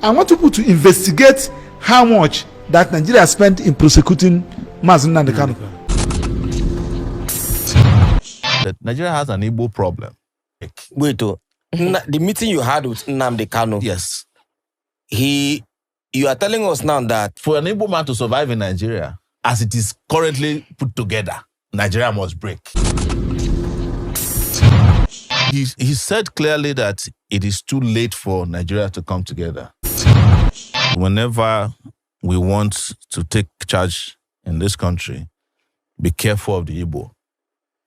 I want people to investigate how much that Nigeria spent in prosecuting Nnamdi Kanu. That Nigeria has an Igbo problem. Wait, the meeting you had with Nnamdi Kanu. Yes. You are telling us now that for an Igbo man to survive in Nigeria, as it is currently put together, Nigeria must break. He said clearly that it is too late for Nigeria to come together. Whenever we want to take charge in this country, be careful of the Igbo.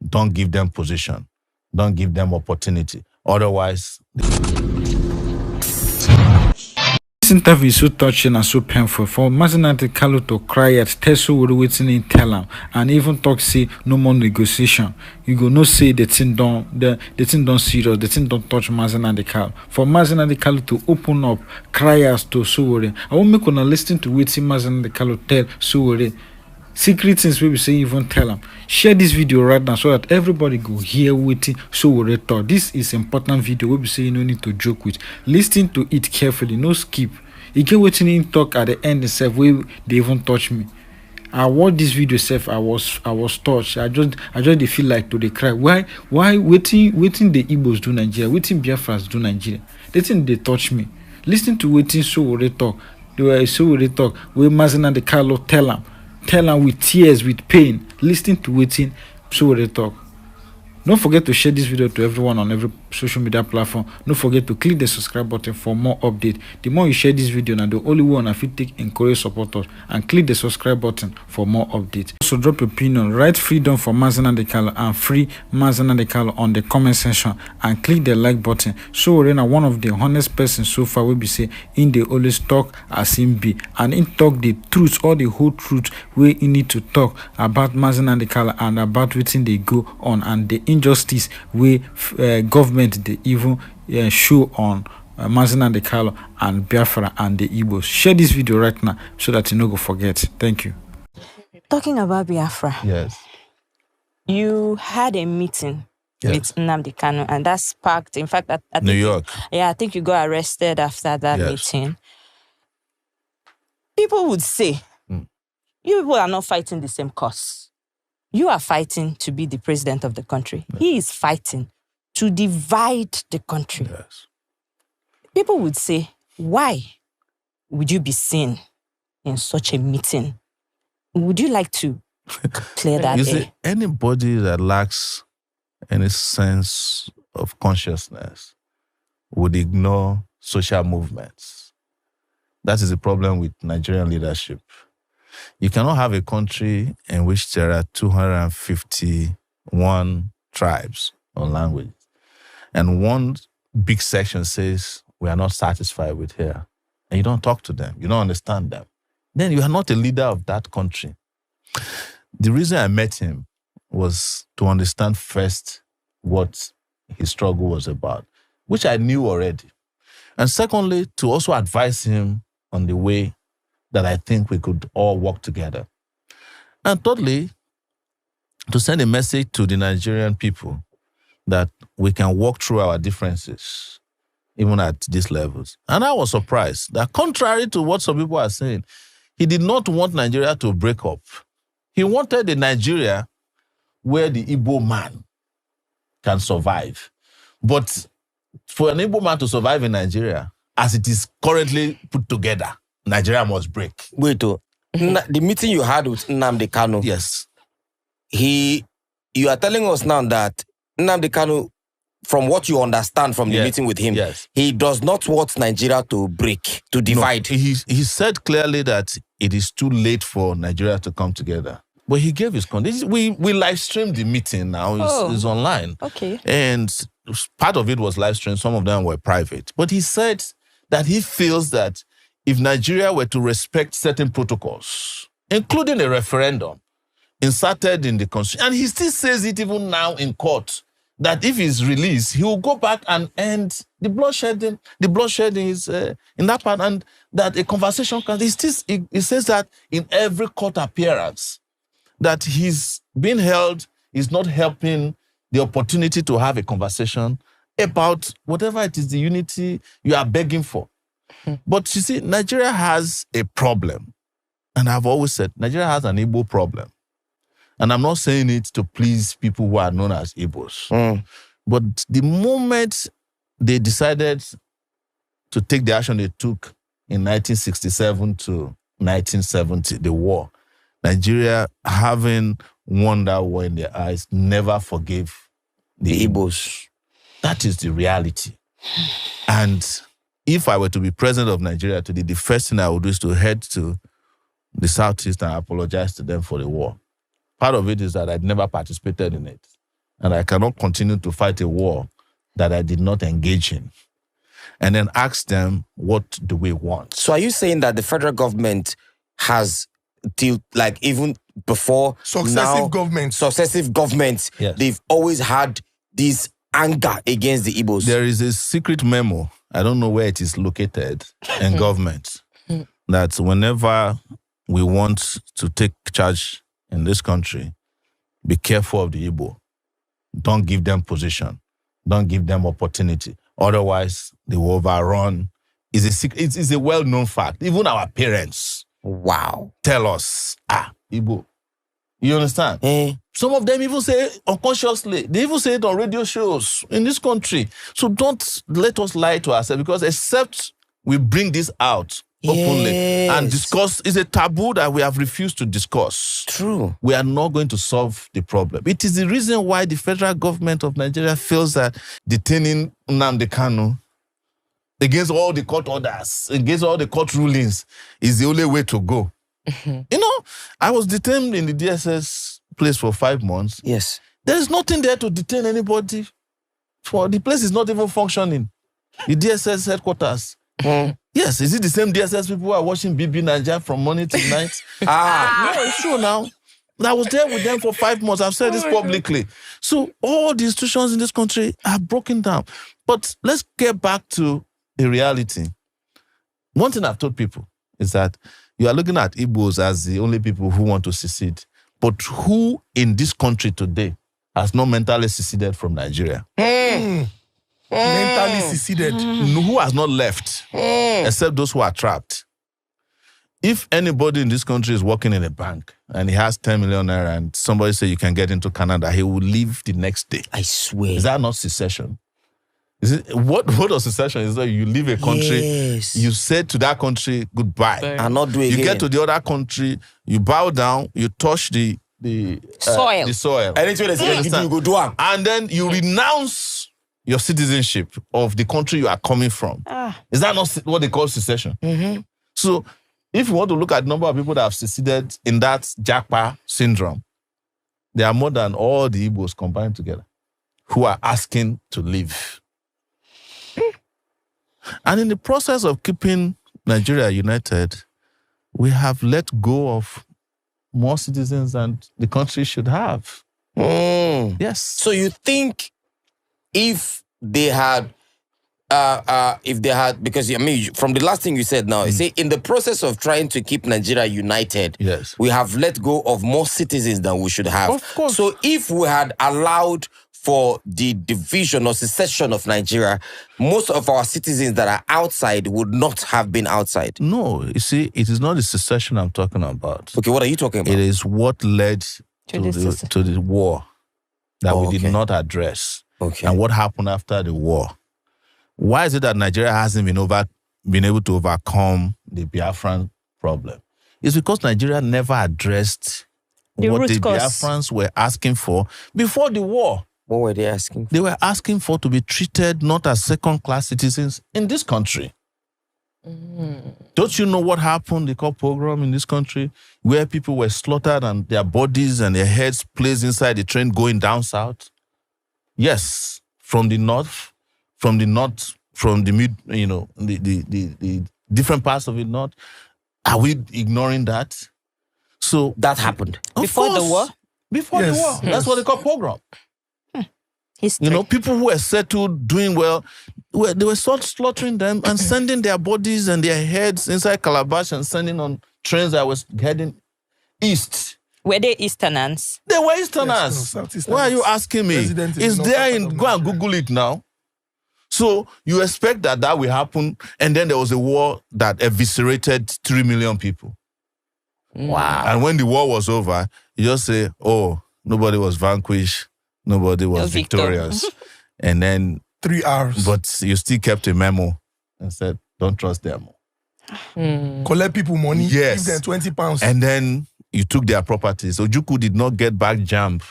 Don't give them position. Don't give them opportunity. Otherwise... This interview is so touching and so painful for Nnamdi Kanu to cry at Teso would waiting in tell him and even talk say no more negotiation. You go no say the thing don't serious, the thing don't touch Nnamdi Kanu. For Nnamdi Kanu to open up, cry as to Sowore. I won't make una listen to waiting Nnamdi Kanu tell Sowore. Secret things we say even tell them. Share this video right now so that everybody go hear waiting Sowore talk. This is important video we say you no need to joke with. Listen to it carefully, no skip. You get waiting in talk at the end itself where they even touch me. I watched this video self, I was touched. I just feel like to they cry. Why waiting the Igbos do Nigeria, waiting Biafras do Nigeria. They think they touch me. Listen to waiting Sowore talk. The way Sowore talk, where Nnamdi Kanu tell him with tears, with pain. Listen to waiting Sowore talk. Don't forget to share this video to everyone on every social media platform. Don't forget to click the subscribe button for more updates. The more you share this video, now the only one I feel take encourage supporters, and click the subscribe button for more updates. Also drop your opinion, write freedom for Nnamdi Kanu and free Nnamdi Kanu on the comment section, and click the like button. So we're one of the honest persons so far will be say in the always talk as him be, and in talk the truth, all the whole truth where you need to talk about Nnamdi Kanu and about what they go on and the injustice where government they even show on Nnamdi Kanu and Biafra and the Igbos. Share this video right now so that you no go forget. Thank you. Talking about Biafra. Yes. You had a meeting with Nnamdi Kanu, and that sparked, in fact, I New York. I think you got arrested after that meeting. People would say, you people are not fighting the same cause. You are fighting to be the president of the country. Yes. He is fighting to divide the country. Yes. People would say, why would you be seen in such a meeting? Would you like to clear that You see, anybody that lacks any sense of consciousness would ignore social movements. That is the problem with Nigerian leadership. You cannot have a country in which there are 251 tribes or languages, and one big section says, we are not satisfied with here, and you don't talk to them, you don't understand them. Then you are not a leader of that country. The reason I met him was to understand first what his struggle was about, which I knew already. And secondly, to also advise him on the way that I think we could all work together. And thirdly, to send a message to the Nigerian people that we can walk through our differences, even at these levels. And I was surprised that contrary to what some people are saying, he did not want Nigeria to break up. He wanted a Nigeria where the Igbo man can survive. But for an Igbo man to survive in Nigeria, as it is currently put together, Nigeria must break. Wait, the meeting you had with Nnamdi Kanu. Yes. You are telling us now that Nnamdi Kanu, from what you understand from the meeting with him, he does not want Nigeria to break, to divide. No, he said clearly that it is too late for Nigeria to come together. But he gave his conditions. We live streamed the meeting now. It's online. Okay. And part of it was live streamed. Some of them were private. But he said that he feels that if Nigeria were to respect certain protocols, including a referendum inserted in the constitution, and he still says it even now in court, that if he's released, he will go back and end the bloodshedding. The bloodshedding is in that part, and that a conversation can. He says that in every court appearance, that he's being held is not helping the opportunity to have a conversation about whatever it is, the unity you are begging for. But you see, Nigeria has a problem. And I've always said, Nigeria has an Igbo problem. And I'm not saying it to please people who are known as Igbos. But the moment they decided to take the action they took in 1967 to 1970, the war, Nigeria, having won that war in their eyes, never forgave the Igbos. That is the reality. And if I were to be president of Nigeria today, the first thing I would do is to head to the Southeast and apologize to them for the war. Part of it is that I'd never participated in it. And I cannot continue to fight a war that I did not engage in. And then ask them, what do we want? So are you saying that the federal government has, even before successive governments, yes, they've always had this anger against the Igbos? There is a secret memo, I don't know where it is located in government, that whenever we want to take charge in this country, be careful of the Igbo. Don't give them position. Don't give them opportunity. Otherwise, they will overrun. It's a well-known fact. Even our parents tell us, Igbo. You understand? Some of them even say unconsciously. They even say it on radio shows in this country. So don't let us lie to ourselves, because except we bring this out openly and discuss, it's a taboo that we have refused to discuss. True. We are not going to solve the problem. It is the reason why the federal government of Nigeria feels that detaining Nnamdi Kanu against all the court orders, against all the court rulings, is the only way to go. You know, I was detained in the DSS place for 5 months. Yes. There is nothing there to detain anybody. The place is not even functioning. The DSS headquarters. Yes, is it the same DSS people who are watching BB Nigeria from morning till night? No, it's true now. I was there with them for 5 months. I've said this publicly. So all the institutions in this country are broken down. But let's get back to the reality. One thing I've told people is that you are looking at Igbos as the only people who want to secede. But who in this country today has not mentally seceded from Nigeria? Mentally seceded. Who has not left, except those who are trapped? If anybody in this country is working in a bank and he has 10 million naira and somebody say you can get into Canada, he will leave the next day. I swear. Is that not secession? What does secession is? That you leave a country, you say to that country goodbye, and not do it again. You get to the other country, you bow down, you touch the soil. Anything they say, you go do it. And then you renounce your citizenship of the country you are coming from. Is that not what they call secession? So if you want to look at the number of people that have seceded in that Japa syndrome, there are more than all the Igbos combined together who are asking to leave. And in the process of keeping Nigeria united, we have let go of more citizens than the country should have. Yes. So you think if they had, because I mean, from the last thing you said now, you say in the process of trying to keep Nigeria united, yes, we have let go of more citizens than we should have. Of course. So if we had allowed for the division or secession of Nigeria, most of our citizens that are outside would not have been outside. No, you see, it is not the secession I'm talking about. Okay, what are you talking about? It is what led to the war that we did not address. Okay. And what happened after the war. Why is it that Nigeria hasn't been able to overcome the Biafran problem? It's because Nigeria never addressed what the Biafrans were asking for before the war. What were they asking for? They were asking for to be treated not as second-class citizens in this country. Don't you know what happened, the called pogrom in this country, where people were slaughtered and their bodies and their heads placed inside the train going down south? Yes, from the mid, the different parts of the north. Are we ignoring that? So that happened before the war. Before the war, that's what they call pogrom. History. You know, people who were settled, doing well, they were slaughtering them and sending their bodies and their heads inside calabash and sending on trains that was heading east. Were they Easterners? They were Easterners. Yes, Why are you asking me? It's there in, go and Google it now. So you expect that will happen, and then there was a war that eviscerated 3 million people. Wow. And when the war was over, you just say, oh, nobody was vanquished, nobody was victorious. And then 3 hours. But you still kept a memo and said, don't trust them. Collect people money, yes. give them 20 pounds. And then you took their properties. Ojukwu did not get back JAMB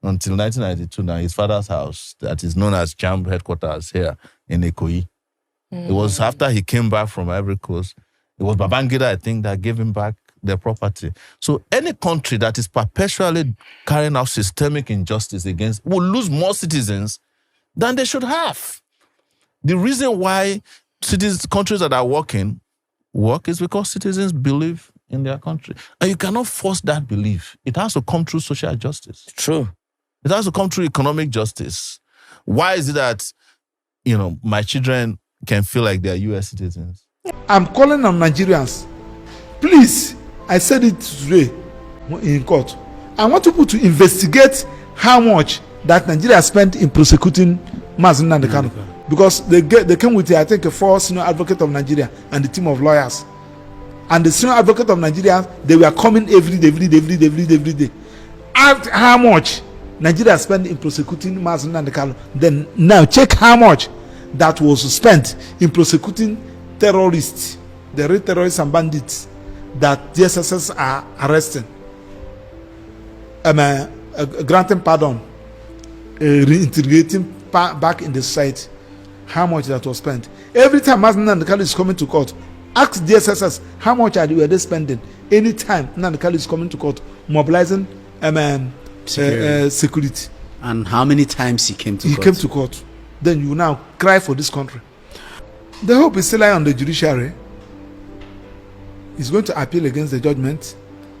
until 1992 now, his father's house, that is known as JAMB headquarters here in Ikoyi. It was after he came back from Ivory Coast. It was Babangida, I think, that gave him back their property. So any country that is perpetually carrying out systemic injustice against will lose more citizens than they should have. The reason why countries that are work is because citizens believe in their country. And you cannot force that belief. It has to come through social justice. True. It has to come through economic justice. Why is it that, my children can feel like they are US citizens? I'm calling on Nigerians. Please, I said it today in court. I want people to investigate how much that Nigeria spent in prosecuting Nnamdi Kanu. Because they came with, I think, a 4 senior advocate of Nigeria and a team of lawyers. And the senior advocate of Nigeria, they were coming every day. Ask how much Nigeria spent in prosecuting Nnamdi Kanu. Then now check how much that was spent in prosecuting terrorists, the real terrorists and bandits that the SSS are arresting, granting pardon, reintegrating back in the society. How much that was spent? Every time Nnamdi Kanu is coming to court, ask the SSS how much were they spending. Anytime Nnamdi Kanu is coming to court, mobilizing security. And how many times he came to court? He came to court. Then you now cry for this country. The hope is still lying on the judiciary. He's going to appeal against the judgment.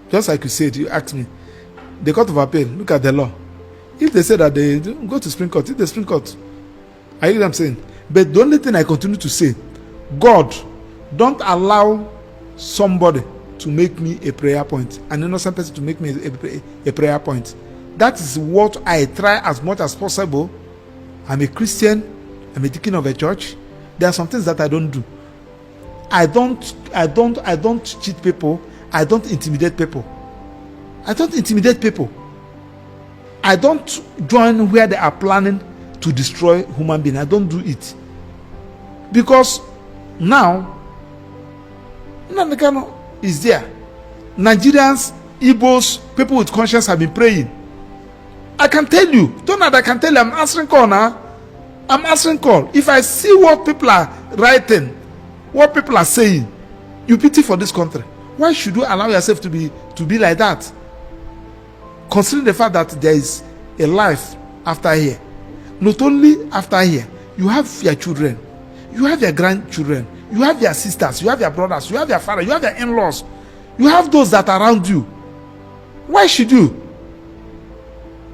Just like you said, you asked me. The Court of Appeal, look at the law. If they say that they go to Supreme Court, if the Supreme Court, I hear what I'm saying. But the only thing I continue to say, God, don't allow somebody to make me a prayer point, an innocent person to make me a prayer point. That is what I try as much as possible. I'm a Christian. I'm a deacon of a church. There are some things that I don't do. I don't cheat people. I don't intimidate people. I don't join where they are planning to destroy human beings. I don't do it. Because now, Nnamdi Kanu is there. Nigerians, Igbos, people with conscience have been praying. I can tell you, Donald, I can tell you, I'm answering call now. I'm answering call. If I see what people are writing, what people are saying, you pity for this country. Why should you allow yourself to be like that? Considering the fact that there is a life after here. Not only after here, you have your children, you have your grandchildren, you have your sisters, you have your brothers, you have your father, you have your in-laws, you have those that are around you. Why should you?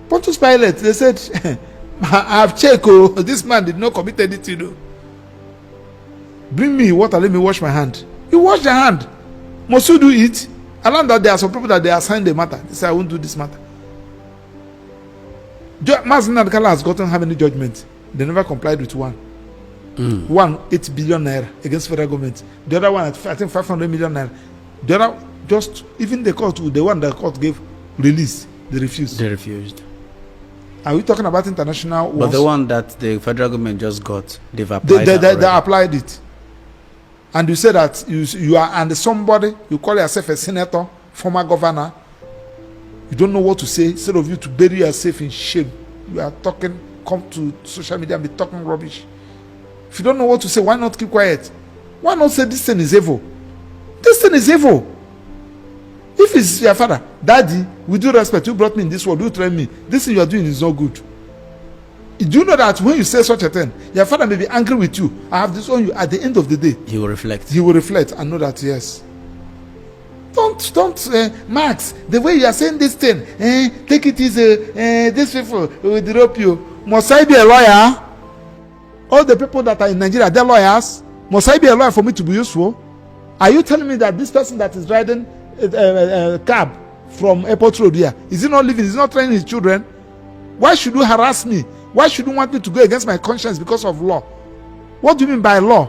Pontius Pilate, they said, I have checked, this man did not commit anything. Bring me water, let me wash my hand. You wash your hand. Must you do it? Around that, there are some people that they assign the matter. They say, I won't do this matter. Nnamdi Kanu has gotten how many judgments? They never complied with one. One, 8 billion naira against federal government. The other one, I think 500 million naira. The other, just, even the court, the one the court gave release, they refused. Are we talking about international ones? But the one that the federal government just got, they've applied they applied it. And you say that you are, and somebody, you call yourself a senator, former governor, you don't know what to say. Instead of you to bury yourself in shame, you are talking, come to social media and be talking rubbish. If you don't know what to say, why not keep quiet? Why not say this thing is evil? This thing is evil. If it's your father, Daddy, with due respect, you brought me in this world, you trained me. This thing you are doing is not good. Do you know that when you say such a thing, your father may be angry with you. I have disowned you. At the end of the day, he will reflect. He will reflect and know that yes. Don't, Max. The way you are saying this thing, take it easy. These people will drop you. Must I be a lawyer? All the people that are in Nigeria, they're lawyers. Must I be a lawyer for me to be useful? Are you telling me that this person that is riding a cab from Airport Road here, is he not living? Is he not training his children? Why should you harass me? Why should you want me to go against my conscience because of law? What do you mean by law?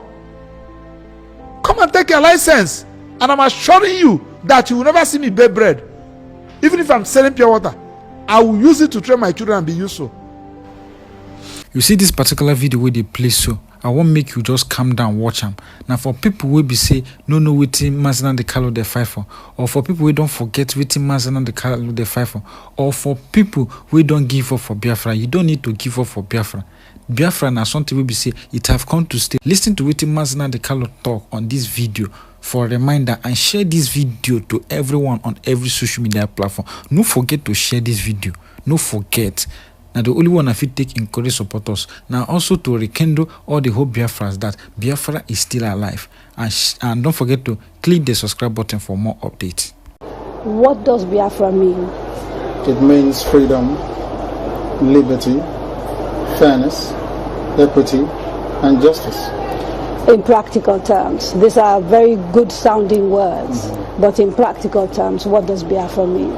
Come and take your license, and I'm assuring you that you will never see me bake bread. Even if I'm selling pure water, I will use it to train my children and be useful. You see this particular video where they play, so I won't make you just calm down, watch them. Now for people who be say no waiting Nnamdi Kanu they fight for, or for people who don't forget waiting Nnamdi Kanu they fight for, or for people who don't give up for Biafra, you don't need to give up for Biafra. Biafra now something will be say it have come to stay. Listen to waiting Nnamdi Kanu talk on this video for a reminder, and share this video to everyone on every social media platform. No forget to share this video. No forget. Now the only one I feel take encourage supporters. Now also to rekindle all the whole Biafras that Biafra is still alive. And don't forget to click the subscribe button for more updates. What does Biafra mean? It means freedom, liberty, fairness, equity, and justice. In practical terms, these are very good sounding words, but in practical terms, what does Biafra mean?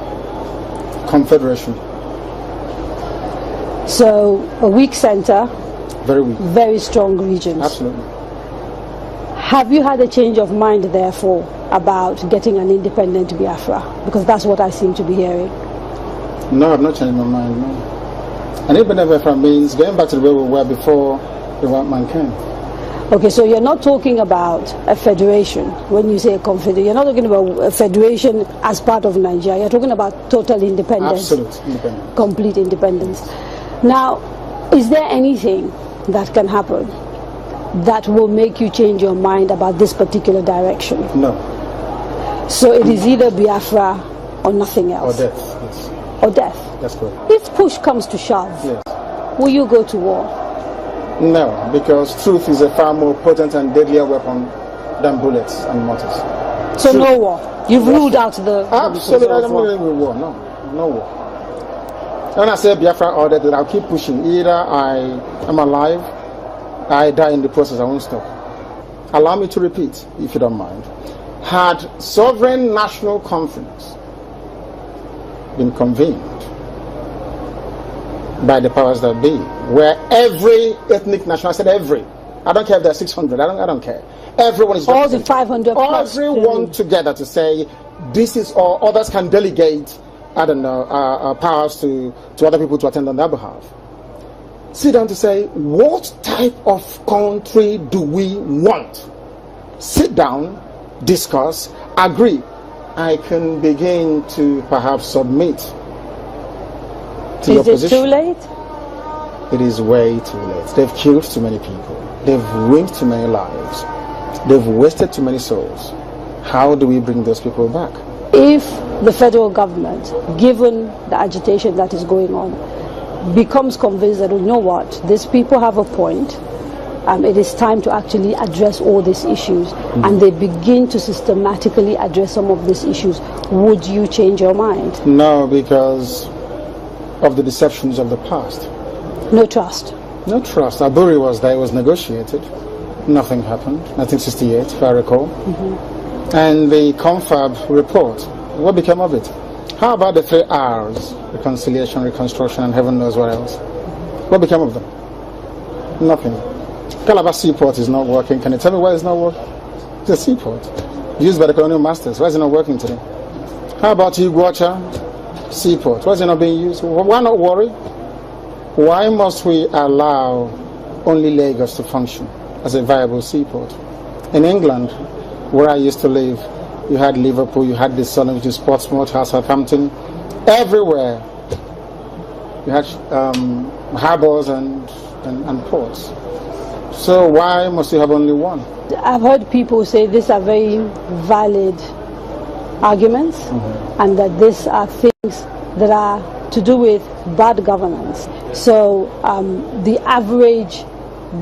Confederation. So a weak center, very weak, very strong regions. Absolutely. Have you had a change of mind, therefore, about getting an independent Biafra? Because that's what I seem to be hearing. No, I've not changed my mind, no. And independent Biafra means going back to the way we were before the white man came. Okay, so you're not talking about a federation when you say a confederation. You're not talking about a federation as part of Nigeria. You're talking about total independence. Absolute independence. Complete independence. Now, is there anything that can happen that will make you change your mind about this particular direction? No. So it is either Biafra or nothing else? Or death, yes. Or death? That's correct. If push comes to shove, yes, will you go to war? No, because truth is a far more potent and deadlier weapon than bullets and mortars. So truth. No war? You've ruled out the... Absolutely, I don't believe in war, no war. When I say Biafra or that, I'll keep pushing. Either I am alive, I die in the process, I won't stop. Allow me to repeat, if you don't mind. Had sovereign national conference been convened by the powers that be, where every ethnic nation, I said every, I don't care if there's 600, I don't care. Everyone is all the 500 plus. Everyone together to say this is all. Others can delegate, I don't know, powers to other people to attend on their behalf. Sit down to say what type of country do we want? Sit down, discuss, agree. I can begin to perhaps submit to your position. Is it too late? It is way too late. They've killed too many people. They've ruined too many lives. They've wasted too many souls. How do we bring those people back? If the federal government, given the agitation that is going on, becomes convinced that, you know what, these people have a point, it is time to actually address all these issues, and they begin to systematically address some of these issues, would you change your mind? No, because of the deceptions of the past. No trust. No trust. Aburi was there, it was negotiated. Nothing happened. 1968, if I recall. And the confab report, what became of it? How about the 3 R's? Reconciliation, reconstruction, and heaven knows what else. What became of them? Nothing. Calabar Seaport is not working. Can you tell me why it's not working? It's a seaport used by the colonial masters. Why is it not working today? How about Iguacha Seaport? Why is it not being used? Why not worry? Why must we allow only Lagos to function as a viable seaport? In England, where I used to live, you had Liverpool, you had the Sun, which is Portsmouth, Southampton, everywhere. You had harbors and ports. So why must you have only one? I've heard people say these are very valid arguments, and that these are things that are to do with bad governance. So the average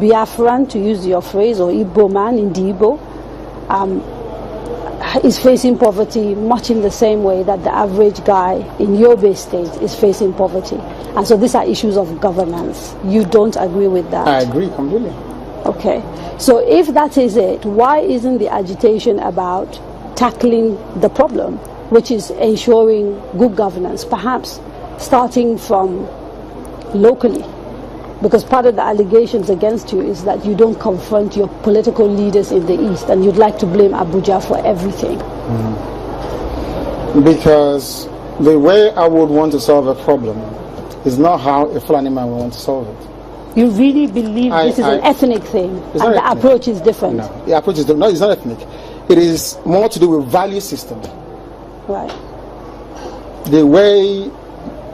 Biafran, to use your phrase, or Igbo man in the Igbo, is facing poverty much in the same way that the average guy in Yobe State is facing poverty. And so these are issues of governance. You don't agree with that? I agree completely. Okay. So if that is it, why isn't the agitation about tackling the problem, which is ensuring good governance, perhaps starting from locally? Because part of the allegations against you is that you don't confront your political leaders in the East, and you'd like to blame Abuja for everything. Because the way I would want to solve a problem is not how a Fulani man would want to solve it. You really believe this is an ethnic thing, and the approach is different? No, the approach is different. No, it's not ethnic. It is more to do with value system. Right. The way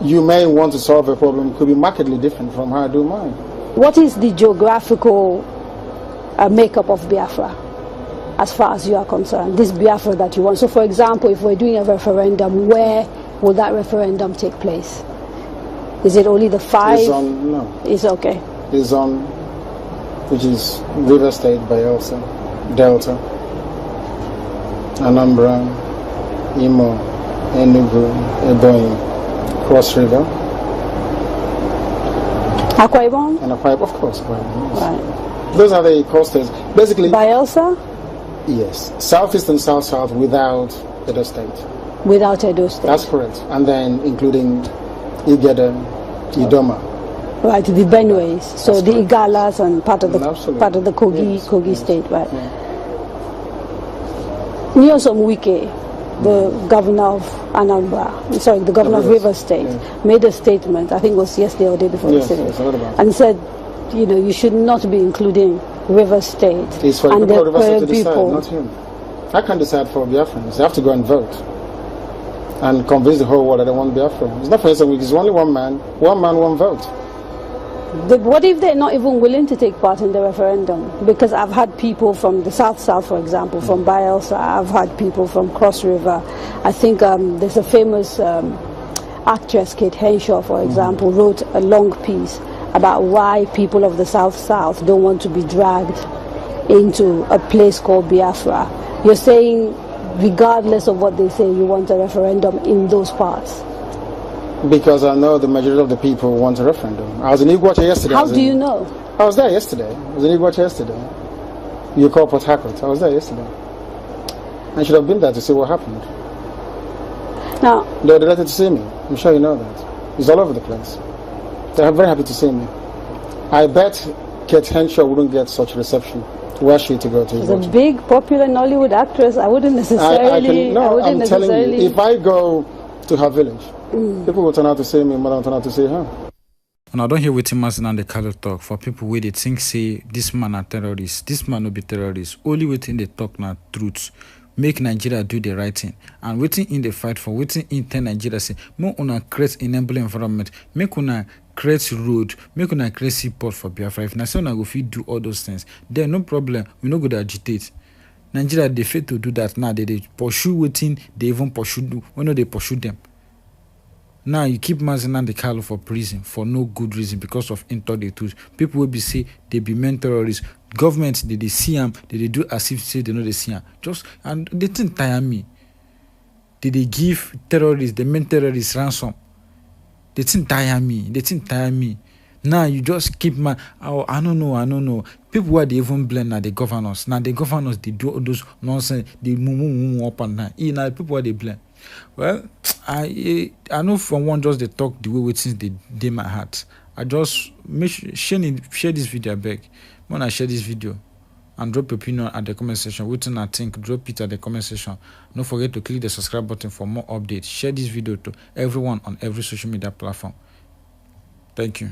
you may want to solve a problem could be markedly different from how I do mine. What is the geographical makeup of Biafra, as far as you are concerned? This Biafra that you want. So, for example, if we're doing a referendum, where will that referendum take place? Is it only the 5? It's on, no. It's okay. It's on, which is River State, Bayelsa, Delta, Anambra, Imo, Enugu, Ebonyi, Cross River. Akwa Ibom? And Akwa Ibom, of course. Yes. Right. Those are the coasters. Basically. Bayelsa? Yes. Southeast and South-South without Edo State. Without Edo State. That's correct. And then including Igede, Idoma. Right, the Benues. So the Igalas and part of the Kogi, yes. Kogi yes. State, right? Yeah. Nyesom Wike, the governor of Anambra, sorry, the governor of River State, made a statement, I think it was yesterday or the day before yesterday, and said, you know, you should not be including River State. It's for and the people of River State to decide, people. not him. I can't decide for Biafrans. They have to go and vote and convince the whole world that they want Biafra. It's not for instance, it's only one man, one vote. What if they're not even willing to take part in the referendum? Because I've had people from the South, for example, from Bayelsa. I've had people from Cross River. I think there's a famous actress, Kate Henshaw, for example, wrote a long piece about why people of the South don't want to be dragged into a place called Biafra. You're saying, regardless of what they say, you want a referendum in those parts? Because I know the majority of the people want a referendum. I was in Iguacha yesterday. How do you know? I was there yesterday. I was in Iguacha yesterday. You call Port Harcourt. I was there yesterday. I should have been there to see what happened. Now, they were delighted to see me. I'm sure you know that. It's all over the place. They're very happy to see me. I bet Kate Henshaw wouldn't get such reception. Where she to go to? She's a big, popular Nollywood actress. I wouldn't necessarily. I'm telling you, if I go to her village, people will turn out to see me more than turn out to see her. And I don't hear wetin Nnamdi Kanu talk for people where they think say this man a terrorist. This man no be terrorist. Only wetin they talk na truth. Make Nigeria do the right thing. And waiting in the fight for waiting in tell Nigeria say, make una create enabling environment, make una create road, make una create seaport for Biafra. If na say una go fit do all those things, then no problem. We no go to agitate. Nigeria they fail to do that now. They pursue waiting, they even pursue when they pursue them. Now you keep Nnamdi Kanu for prison for no good reason because of truth. People will be say they be men terrorists. Government they see them, they do as if say they know they see them. Just and they didn't tire me. They give terrorists, the men terrorists ransom. They didn't tire me. Now you just keep I don't know. People where they even blame now the governors. Now the governors they do all those nonsense, they move up and down. Now people where they blame. Well, I know from one just they talk the way with since they my heart. I just share this video back. When I share this video and drop your opinion at the comment section. Waiting I think drop it at the comment section. Don't forget to click the subscribe button for more updates. Share this video to everyone on every social media platform. Thank you.